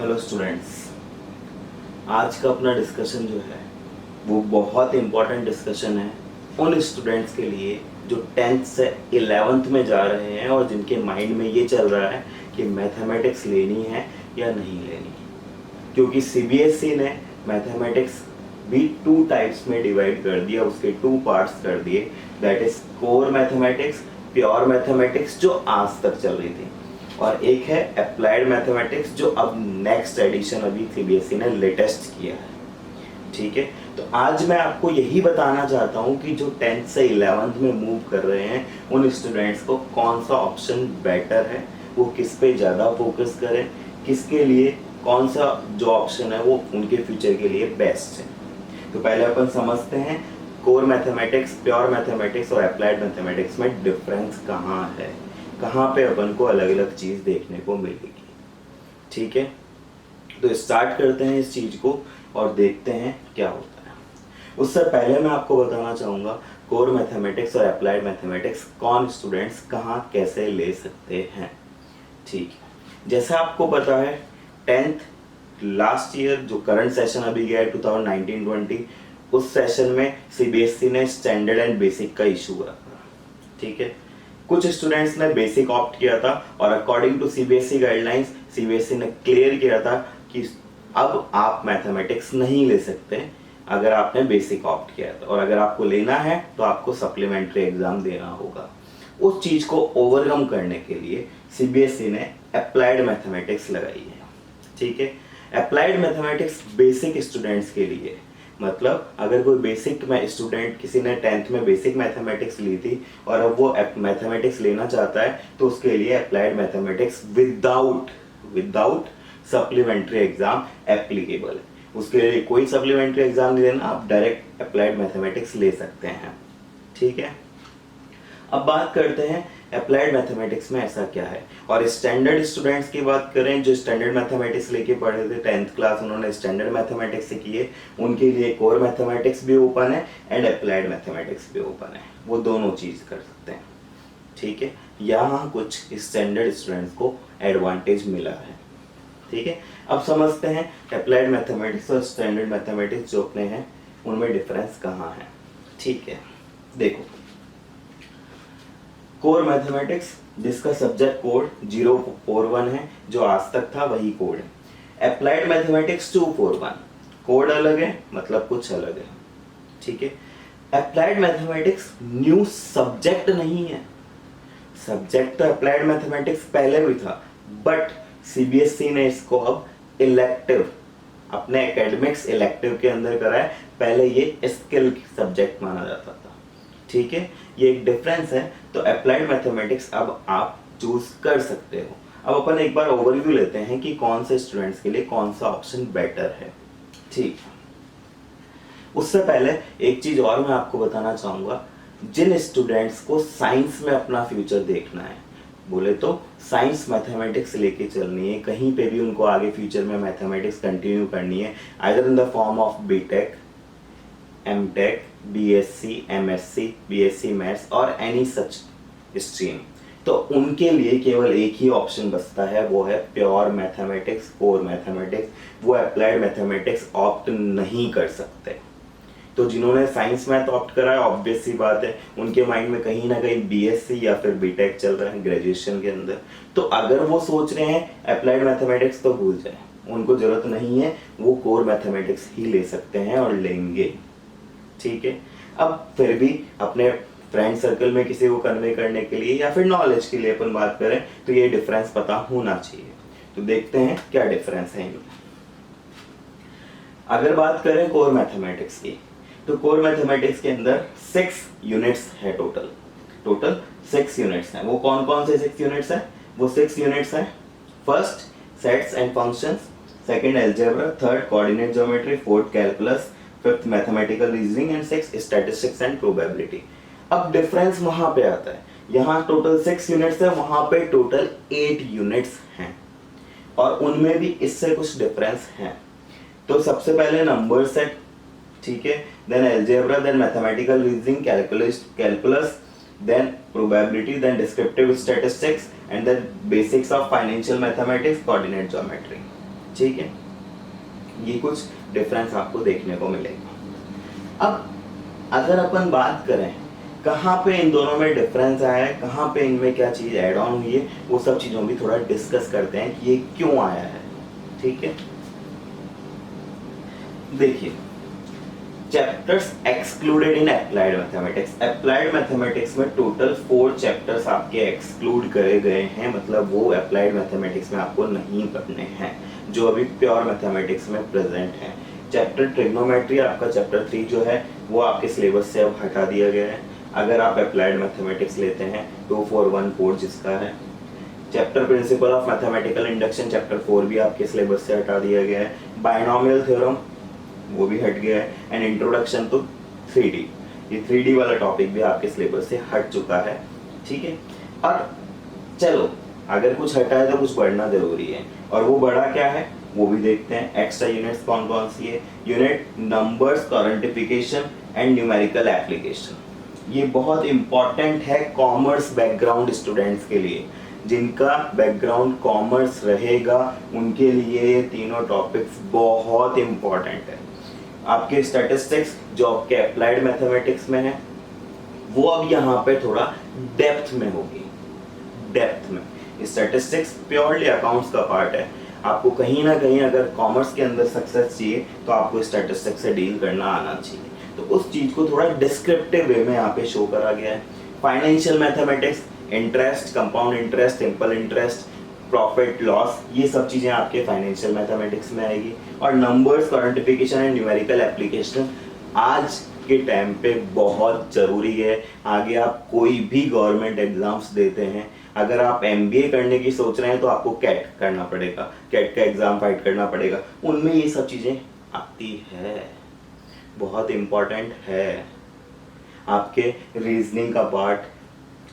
Hello students, आज का अपना डिस्कशन जो है वो बहुत इम्पोर्टेंट डिस्कशन है उन स्टूडेंट्स के लिए जो 10th से 11th में जा रहे हैं और जिनके माइंड में ये चल रहा है कि मैथमेटिक्स लेनी है या नहीं लेनी है। क्योंकि सीबीएसई ने मैथमेटिक्स भी 2 टाइप्स में डिवाइड कर दिया, उसके 2 पार्ट्स कर दिए, that is core mathematics, pure mathematics जो आज तक चल रही थी, और एक है अप्लाइड मैथमेटिक्स जो अब नेक्स्ट एडिशन अभी सीबीएसई ने लेटेस्ट किया है। ठीक है, तो आज मैं आपको यही बताना चाहता हूँ कि जो 10th से 11th में मूव कर रहे हैं उन स्टूडेंट्स को कौन सा ऑप्शन बेटर है, वो किस पे ज़्यादा फोकस करें, किसके लिए कौन सा जो ऑप्शन है वो उनके फ्यूचर के लिए बेस्ट है। तो पहले अपन समझते हैं कोर मैथमेटिक्स, प्योर मैथमेटिक्स और अप्लाइड मैथमेटिक्स में डिफरेंस कहाँ है, कहाँ पे अपन को अलग अलग चीज़ देखने को मिलेगी। ठीक है, तो स्टार्ट करते हैं इस चीज़ को और देखते हैं क्या होता है। उससे पहले मैं आपको बताना चाहूँगा कोर मैथमेटिक्स और अप्लाइड मैथमेटिक्स कौन स्टूडेंट्स कहाँ कैसे ले सकते हैं। ठीक है, जैसा आपको पता है 10th लास्ट ईयर जो करंट सेशन अभी गया है 2019-20, उस सेशन में सीबीएसई ने स्टैंडर्ड एंड बेसिक का इशू रखा। ठीक है, कुछ स्टूडेंट्स ने बेसिक ऑप्ट किया था और according to CBSE guidelines CBSE ने क्लियर किया था कि अब आप मैथमेटिक्स नहीं ले सकते अगर आपने बेसिक ऑप्ट किया था, और अगर आपको लेना है तो आपको सप्लीमेंट्री एग्जाम देना होगा। उस चीज को ओवरकम करने के लिए सीबीएसई ने अप्लाइड मैथमेटिक्स लगाई है। ठीक है, अप्लाइड मैथमेटिक्स बेसिक स्टूडेंट्स के लिए, मतलब अगर कोई बेसिक में स्टूडेंट, किसी ने 10th में बेसिक मैथमेटिक्स ली थी और अब वो मैथमेटिक्स लेना चाहता है तो उसके लिए applied mathematics without supplementary exam applicable है। उसके लिए कोई सप्लीमेंट्री एग्जाम नहीं देना, आप डायरेक्ट अप्लाइड मैथमेटिक्स ले सकते हैं। ठीक है, अब बात करते हैं अप्लाइड मैथमेटिक्स में ऐसा क्या है। और स्टैंडर्ड स्टूडेंट्स की बात करें जो स्टैंडर्ड मैथमेटिक्स लेके पढ़े थे 10th क्लास, उन्होंने स्टैंडर्ड मैथमेटिक्स से किए, उनके लिए कोर मैथमेटिक्स भी ओपन है एंड अप्लाइड मैथमेटिक्स भी ओपन है, वो दोनों चीज कर सकते हैं। ठीक है, यहाँ कुछ स्टैंडर्ड स्टूडेंट्स को एडवांटेज मिला है। ठीक है, अब समझते हैं अप्लाइड मैथमेटिक्स और स्टैंडर्ड मैथमेटिक्स जो अपने हैं उनमें डिफरेंस कहाँ है। ठीक है, देखो कोर मैथमेटिक्स जिसका सब्जेक्ट कोड 041 है, जो आज तक था वही कोड है। अप्लाइड मैथमेटिक्स 241, कोड अलग है, मतलब कुछ अलग है। ठीक है, अप्लाइड मैथमेटिक्स न्यू सब्जेक्ट नहीं है। सब्जेक्ट तो अप्लाइड मैथमेटिक्स पहले भी था, बट सीबीएसई ने इसको अब इलेक्टिव, अपने एकेडमिक्स इलेक्टिव के अंदर करा है। पहले ये स्किल सब्जेक्ट माना जाता था। ठीक है, ये एक डिफरेंस है। तो अप्लाइड मैथमेटिक्स अब आप चूज कर सकते हो। अब अपन एक बार ओवरव्यू लेते हैं कि कौन से स्टूडेंट्स के लिए कौन सा ऑप्शन बेटर है। ठीक, उससे पहले एक चीज और मैं आपको बताना चाहूंगा, जिन स्टूडेंट्स को साइंस में अपना फ्यूचर देखना है, बोले तो साइंस मैथमेटिक्स लेके चलनी है, कहीं पे भी उनको आगे फ्यूचर में मैथमेटिक्स कंटिन्यू करनी है, either in the form of BTech, MTech, BSc, MSc, BSc maths और एनी सच स्ट्रीम, तो उनके लिए केवल एक ही ऑप्शन बचता है, वो है प्योर मैथमेटिक्स, कोर मैथमेटिक्स। वो अप्लाइड मैथमेटिक्स ऑप्ट नहीं कर सकते। तो जिन्होंने साइंस मैथ ऑप्ट करा है, ऑब्वियस सी बात है उनके माइंड में कहीं ना कहीं बीएससी या फिर बीटेक चल रहा है ग्रेजुएशन के अंदर। तो अगर वो सोच रहे हैं अप्लाइड मैथमेटिक्स तो भूल जाए, उनको जरूरत नहीं है, वो कोर मैथमेटिक्स ही ले सकते हैं और लेंगे। ठीक है, अब फिर भी अपने फ्रेंड सर्कल में किसी को कन्वे करने के लिए या फिर नॉलेज के लिए अपन बात करें तो ये डिफरेंस पता होना चाहिए। तो देखते हैं क्या डिफरेंस है इनमें। अगर बात करें कोर मैथमेटिक्स की, तो कोर मैथमेटिक्स के अंदर 6 यूनिट्स है। टोटल 6 यूनिट्स हैं। वो कौन कौन से 6 यूनिट्स हैं? वो 6 यूनिट्स हैं, first sets and functions, second algebra, third coordinate geometry, fourth calculus, fifth mathematical reasoning and sixth statistics and probability. अब डिफरेंस वहां पे आता है, यहाँ टोटल 6 यूनिट्स है, वहां पे टोटल 8 यूनिट्स हैं और उनमें भी इससे कुछ डिफरेंस है। तो सबसे पहले नंबर सेट, ठीक है, then algebra, then mathematical reasoning, calculus, then probability, then descriptive statistics and then basics of financial mathematics, coordinate geometry. ठीक है, ये कुछ डिफरेंस आपको देखने को मिलेगा। अब अगर अपन बात करें कहाँ पे इन दोनों में डिफरेंस आया है, कहाँ पे इनमें क्या चीज़ ऐड ऑन हुई है, वो सब चीज़ों भी थोड़ा डिस्कस करते हैं कि ये क्यों आया है। ठीक है, देखिए, chapters excluded in applied mathematics. Applied mathematics में टोटल 4 चैप्टर्स आपके एक्सक्लूड करे गए हैं, मतलब वो अप्लाइड मैथमेटिक्स में आपको नहीं पढ़ने हैं, जो अभी प्योर मैथमेटिक्स में प्रेजेंट है। चैप्टर ट्रिग्नोमेट्री, आपका चैप्टर 3 जो है वो आपके सिलेबस से अब हटा दिया गया है। अगर आप अप्लाइड मैथमेटिक्स लेते हैं 2414 जिसका है, chapter principle of mathematical induction chapter 4 भी आपके सिलेबस से हटा दिया गया है। बायनोमियल थ्योरम वो भी हट गया है, एंड इंट्रोडक्शन टू 3D, ये 3D वाला टॉपिक भी आपके सिलेबस से हट चुका है। ठीक है, और चलो अगर कुछ हटा है तो कुछ बढ़ना जरूरी है, और वो बड़ा क्या है वो भी देखते हैं। एक्स्ट्रा यूनिट्स कौन कौन सी है? Unit numbers, quantification and numerical application. ये बहुत इंपॉर्टेंट है कॉमर्स बैकग्राउंड स्टूडेंट्स के लिए। जिनका बैकग्राउंड कॉमर्स रहेगा उनके लिए ये तीनों टॉपिक्स बहुत इंपॉर्टेंट है। आपके स्टैटिस्टिक्स जो आपके अप्लाइड मैथमेटिक्स में है वो अब यहाँ पे थोड़ा डेप्थ में होगी। डेप्थ में स्टैटिस्टिक्स प्योरली अकाउंट्स का पार्ट है। आपको कहीं ना कहीं अगर कॉमर्स के अंदर सक्सेस चाहिए तो आपको स्टैटिस्टिक्स से डील करना आना चाहिए, तो उस चीज को थोड़ा डिस्क्रिप्टिव वे में यहाँ पे शो करा गया है। Financial mathematics, interest, compound interest, simple interest, profit loss, ये सब चीजें आपके फाइनेंशियल मैथमेटिक्स में आएगी। और numbers, quantification and numerical application आज के टाइम पे बहुत जरूरी है। आगे आप कोई भी गवर्नमेंट एग्जाम्स देते हैं, अगर आप एमबीए करने की सोच रहे हैं तो आपको कैट करना पड़ेगा, कैट का एग्जाम फाइट करना पड़ेगा, उनमें ये सब चीजें आती है, बहुत इंपॉर्टेंट है। आपके रीजनिंग का पार्ट,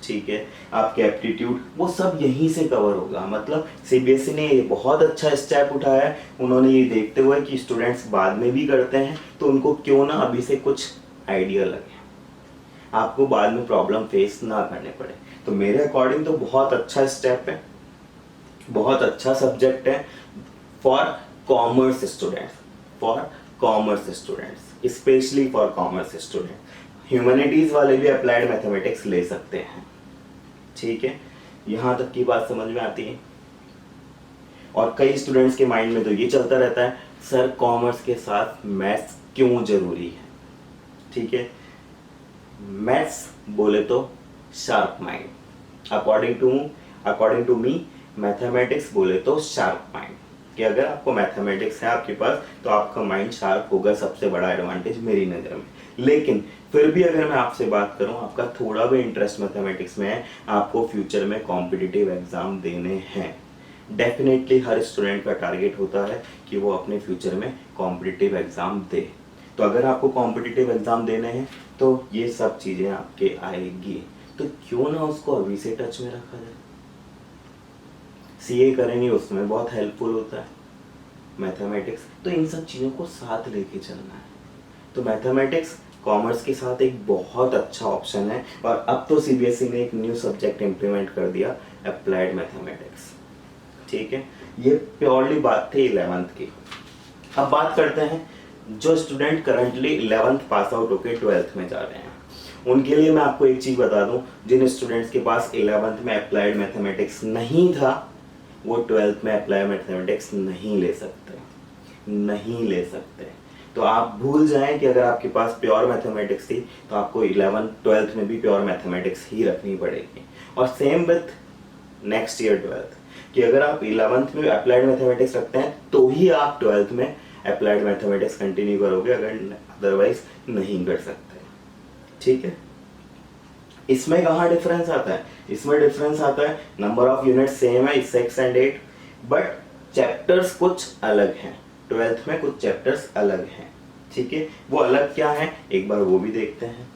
ठीक है, आपके एप्टीट्यूड, वो सब यहीं से कवर होगा। मतलब सीबीएसई ने ये बहुत अच्छा स्टेप उठाया है। उन्होंने ये देखते हुए कि स्टूडेंट्स बाद में भी करते हैं तो उनको क्यों ना अभी से कुछ आइडिया लगे, आपको बाद में प्रॉब्लम फेस ना करने पड़े। तो मेरे अकॉर्डिंग तो बहुत अच्छा स्टेप है, बहुत अच्छा सब्जेक्ट है for commerce students, for commerce students, specially for commerce student. Humanities वाले भी अप्लाइड मैथमेटिक्स ले सकते हैं। ठीक है, यहां तक की बात समझ में आती है। और कई स्टूडेंट्स के माइंड में तो ये चलता रहता है, सर कॉमर्स के साथ मैथ्स क्यों जरूरी है? ठीक है, मैथ्स बोले तो sharp mind, according to me mathematics बोले तो शार्प माइंड, कि अगर आपको मैथमेटिक्स है आपके पास तो आपका माइंड शार्प होगा, सबसे बड़ा एडवांटेज मेरी नज़र में। लेकिन फिर भी अगर मैं आपसे बात करूं, आपका थोड़ा भी इंटरेस्ट मैथमेटिक्स में है, आपको फ्यूचर में कॉम्पिटिटिव एग्जाम देने हैं। डेफिनेटली हर स्टूडेंट का टारगेट होता है कि वो अपने फ्यूचर में कॉम्पिटिटिव एग्जाम दे। तो अगर आपको कॉम्पिटिटिव एग्जाम देने हैं तो ये सब चीज़ें आपके आएगी, तो क्यों ना उसको अभी से टच में रखा जाए। सीए करेंगे उसमें बहुत हेल्पफुल होता है मैथमेटिक्स, तो इन सब चीज़ों को साथ लेके चलना है। तो मैथमेटिक्स कॉमर्स के साथ एक बहुत अच्छा ऑप्शन है। और अब तो सीबीएसई ने एक न्यू सब्जेक्ट इंप्लीमेंट कर दिया, अप्लाइड मैथमेटिक्स। ठीक है, ये प्योरली बात थी 11th की। अब बात करते हैं जो student currently 11th pass out होकर 12th में जा रहे हैं, उनके लिए मैं आपको एक चीज़ बता दूं, जिन स्टूडेंट्स के पास 11th में अप्लाइड मैथमेटिक्स नहीं था वो 12th में अप्लाइड मैथमेटिक्स नहीं ले सकते, नहीं ले सकते। तो आप भूल जाएं कि अगर आपके पास प्योर मैथमेटिक्स थी तो आपको 12th में भी प्योर मैथमेटिक्स ही रखनी पड़ेगी। और same with next year 12th, कि अगर आप 11th में अप्लाइड मैथमेटिक्स रखते हैं तो ही आप 12th में अप्लाइड मैथमेटिक्स कंटिन्यू करोगे, अगर अदरवाइज नहीं कर सकते। ठीक है, इसमें कहाँ डिफरेंस आता है? इसमें डिफरेंस आता है नंबर ऑफ यूनिट सेम है 6 and 8, बट चैप्टर्स कुछ अलग हैं। 12th में कुछ चैप्टर्स अलग हैं। ठीक है, वो अलग क्या है एक बार वो भी देखते हैं।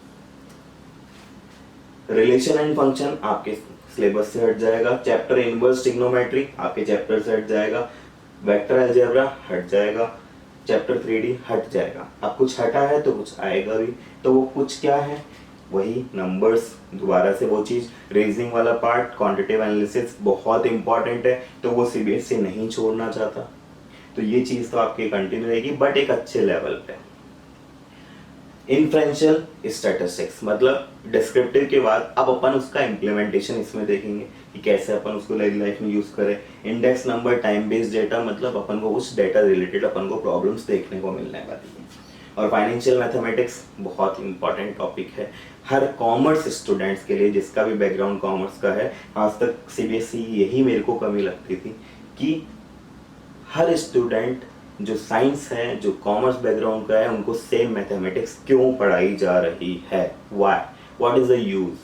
रिलेशन एंड फंक्शन आपके सिलेबस से हट जाएगा। चैप्टर इनवर्स ट्रिग्नोमेट्री आपके चैप्टर से हट जाएगा। वेक्टर अलजेब्रा हट जाएगा। चैप्टर 3D हट जाएगा। अब कुछ हटा है तो कुछ आएगा भी, तो वो कुछ क्या है? वही नंबर्स, दोबारा से वो चीज़, रीजनिंग वाला पार्ट, क्वांटिटेटिव एनालिसिस बहुत इंपॉर्टेंट है, तो वो सीबीएसई नहीं छोड़ना चाहता। तो ये चीज़ तो आपकी कंटिन्यू रहेगी बट एक अच्छे लेवल पे। इन्फ्रेंशियल स्टैटिस्टिक्स मतलब डिस्क्रिप्टिव के बाद अब अपन उसका इम्प्लीमेंटेशन इसमें देखेंगे कि कैसे अपन उसको डेली लाइफ में यूज करें। Index number, time based data मतलब अपन को उस डेटा रिलेटेड अपन को प्रॉब्लम्स देखने को मिलने वाली है। और फाइनेंशियल मैथमेटिक्स बहुत इंपॉर्टेंट टॉपिक है हर कॉमर्स स्टूडेंट्स के लिए, जिसका भी बैकग्राउंड कॉमर्स का है। आज तक सीबीएसई यही मेरे को कमी लगती थी कि हर स्टूडेंट जो साइंस है, जो कॉमर्स बैकग्राउंड का है, उनको सेम मैथमेटिक्स क्यों पढ़ाई जा रही है, why, what is the use.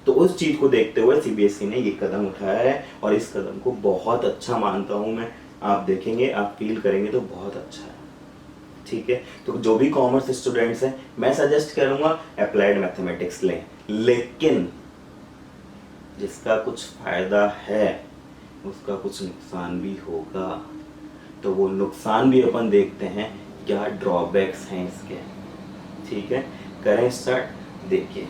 तो उस चीज को देखते हुए सीबीएसई ने ये कदम उठाया है और इस कदम को बहुत अच्छा मानता हूं मैं। आप देखेंगे, आप फील करेंगे तो बहुत अच्छा है। ठीक है, तो जो भी कॉमर्स स्टूडेंट्स हैं मैं सजेस्ट करूंगा अप्लाइड मैथमेटिक्स लें, लेकिन जिसका कुछ फायदा है उसका कुछ नुकसान भी होगा। तो वो नुकसान भी अपन देखते हैं, क्या ड्रॉबैक्स हैं इसके। ठीक है, करें स्टार्ट। देखिए,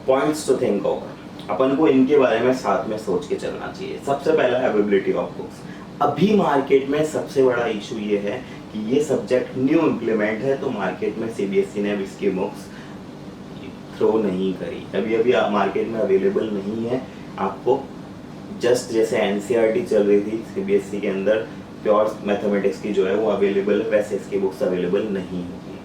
पॉइंट्स टू थिंक ओवर, अपन को इनके बारे में साथ में सोच के चलना चाहिए। सबसे पहला अवेलेबिलिटी ऑफ बुक्स। अभी मार्केट में सबसे बड़ा इशू ये है कि ये सब्जेक्ट न्यू इम्प्लीमेंट है, तो मार्केट में सीबीएसई ने इसकी बुक्स थ्रो नहीं करी। अभी अभी मार्केट में अवेलेबल नहीं है आपको। जस्ट जैसे एनसीईआरटी चल रही थी सीबीएसई के अंदर, प्योर मैथमेटिक्स की जो है वो अवेलेबल है, वैसे इसकी बुक्स अवेलेबल नहीं होगी।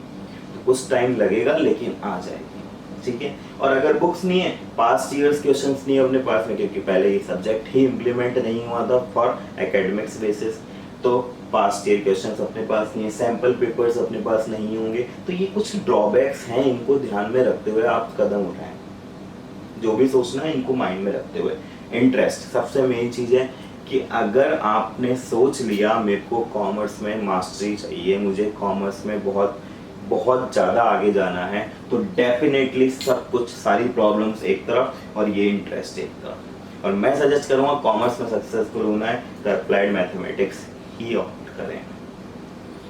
तो कुछ टाइम लगेगा लेकिन आ जाएगी। ठीक है, और अगर बुक्स नहीं है, पास्ट ईयर्स क्वेश्चंस नहीं है अपने पास में, क्योंकि पहले ये सब्जेक्ट ही इम्प्लीमेंट नहीं हुआ था फॉर एकेडमिक्स बेसिस, तो पास्ट ईयर क्वेश्चंस अपने पास नहीं है, सैंपल पेपर्स अपने पास नहीं होंगे। तो ये कुछ ड्रॉबैक्स हैं, इनको ध्यान में रखते हुए आप कदम उठाएं। जो भी सोचना है इनको माइंड में रखते हुए। इंटरेस्ट सबसे मेन चीज़ है कि अगर आपने सोच लिया मेरे को कॉमर्स में मास्टरी चाहिए, मुझे कॉमर्स में बहुत बहुत ज़्यादा आगे जाना है, तो डेफिनेटली सब कुछ, सारी प्रॉब्लम्स एक तरफ और ये इंटरेस्ट एक तरफ। और मैं सजेस्ट करूँगा कॉमर्स में सक्सेसफुल होना है तो अप्लाइड मैथमेटिक्स ही ऑप्ट करें।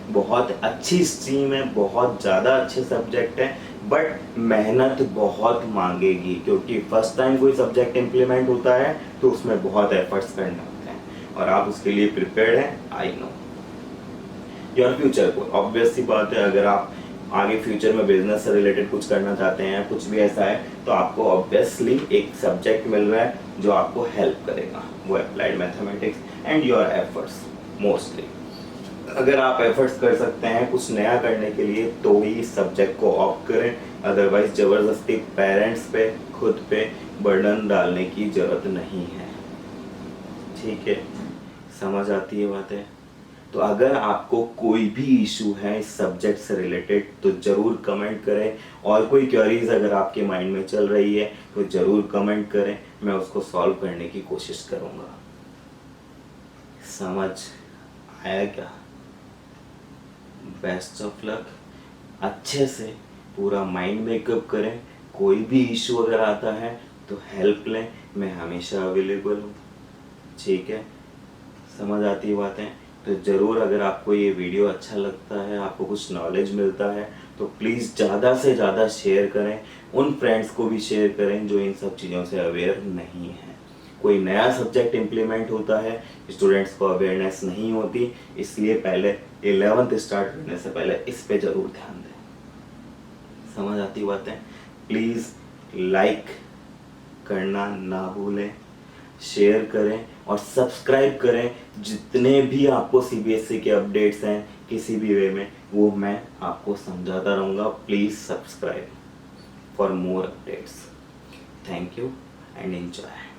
बहुत अच्छी स्ट्रीम है, बहुत ज़्यादा अच्छे सब्जेक्ट है, बट मेहनत बहुत मांगेगी, क्योंकि फर्स्ट टाइम कोई सब्जेक्ट इम्प्लीमेंट होता है तो उसमें बहुत एफर्ट्स करने होते हैं और आप उसके लिए प्रिपेयर्ड हैं, आई नो। योर फ्यूचर को ऑब्वियस सी बात है, अगर आप आगे फ्यूचर में बिजनेस से रिलेटेड कुछ करना चाहते हैं, कुछ भी ऐसा है, तो आपको ऑब्वियसली एक सब्जेक्ट मिल रहा है जो आपको हेल्प करेगा, वो applied mathematics and your efforts mostly. अगर आप एफर्ट्स कर सकते हैं कुछ नया करने के लिए तो ही इस सब्जेक्ट को ऑप्ट करें, अदरवाइज ज़बरदस्ती पेरेंट्स पे, खुद पे बर्डन डालने की ज़रूरत नहीं है। ठीक है, समझ आती है बातें। तो अगर आपको कोई भी इशू है इस सब्जेक्ट से रिलेटेड तो ज़रूर कमेंट करें, और कोई क्वेरीज अगर आपके माइंड में चल रही है तो ज़रूर कमेंट करें, मैं उसको सॉल्व करने की कोशिश करूँगा। समझ आया क्या? Best of luck. अच्छे से पूरा माइंड मेकअप करें, कोई भी इशू अगर आता है तो हेल्प लें, मैं हमेशा अवेलेबल हूँ। ठीक है, समझ आती है बातें। तो ज़रूर अगर आपको ये वीडियो अच्छा लगता है, आपको कुछ नॉलेज मिलता है, तो प्लीज़ ज़्यादा से ज़्यादा शेयर करें, उन फ्रेंड्स को भी शेयर करें जो इन सब चीज़ों से अवेयर नहीं है। कोई नया सब्जेक्ट इम्प्लीमेंट होता है, स्टूडेंट्स को अवेयरनेस नहीं होती, इसलिए पहले 11th स्टार्ट करने से पहले इस पे ज़रूर ध्यान दें। समझ आती बातें। प्लीज़ लाइक करना ना भूलें, शेयर करें और सब्सक्राइब करें। जितने भी आपको सीबीएसई के अपडेट्स हैं किसी भी वे में, वो मैं आपको समझाता रहूँगा। Please subscribe for more updates. Thank you and enjoy.